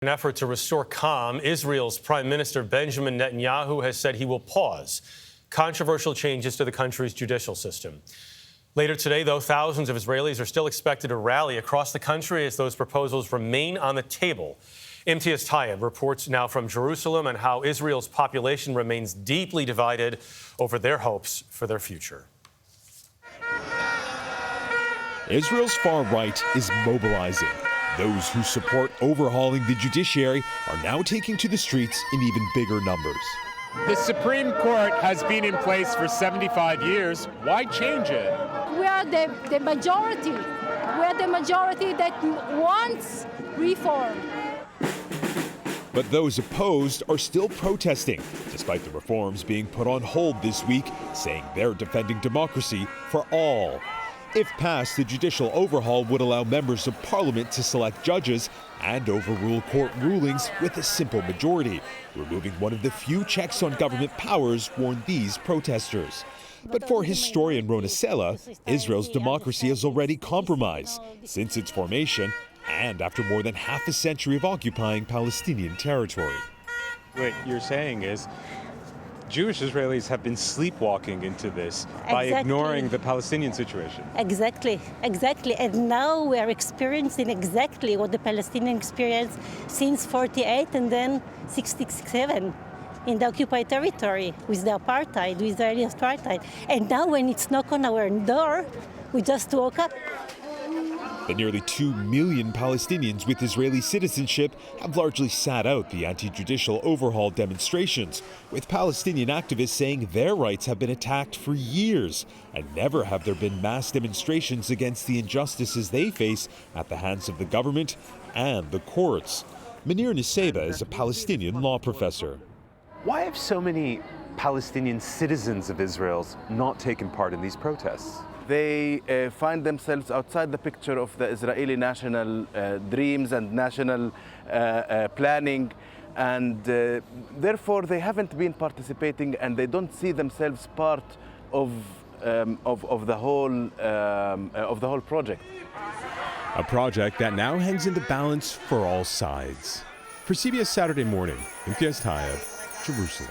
In an effort to restore calm, Israel's Prime Minister Benjamin Netanyahu has said he will pause controversial changes to the country's judicial system. Later today, though, thousands of Israelis are still expected to rally across the country as those proposals remain on the table. Imtiaz Tyab reports now from Jerusalem on how Israel's population remains deeply divided over their hopes for their future. Israel's far right is mobilizing. Those who support overhauling the judiciary are now taking to the streets in even bigger numbers. The Supreme Court has been in place for 75 years. Why change it? We are the majority. We are the majority that wants reform. But those opposed are still protesting, despite the reforms being put on hold this week, saying they're defending democracy for all. If passed, the judicial overhaul would allow members of parliament to select judges and overrule court rulings with a simple majority, removing one of the few checks on government powers, warn these protesters. But for historian Rona Sela, Israel's democracy is already compromised since its formation and after more than half a century of occupying Palestinian territory. What you're saying is Jewish Israelis have been sleepwalking into this by ignoring the Palestinian situation. Exactly. And now we are experiencing exactly what the Palestinians experienced since 48 and then 67 in the occupied territory with the apartheid, with Israeli apartheid. And now when it's knocked on our door, we just woke up. The nearly 2 million Palestinians with Israeli citizenship have largely sat out the anti-judicial overhaul demonstrations, with Palestinian activists saying their rights have been attacked for years, and never have there been mass demonstrations against the injustices they face at the hands of the government and the courts. Munir Niseba is a Palestinian law professor. Why have so many Palestinian citizens of Israel not taken part in these protests? They find themselves outside the picture of the Israeli national dreams and national planning, and therefore they haven't been participating, and they don't see themselves part of the whole project. A project that now hangs in the balance for all sides. For CBS Saturday Morning, Imtiaz Tyab, Jerusalem.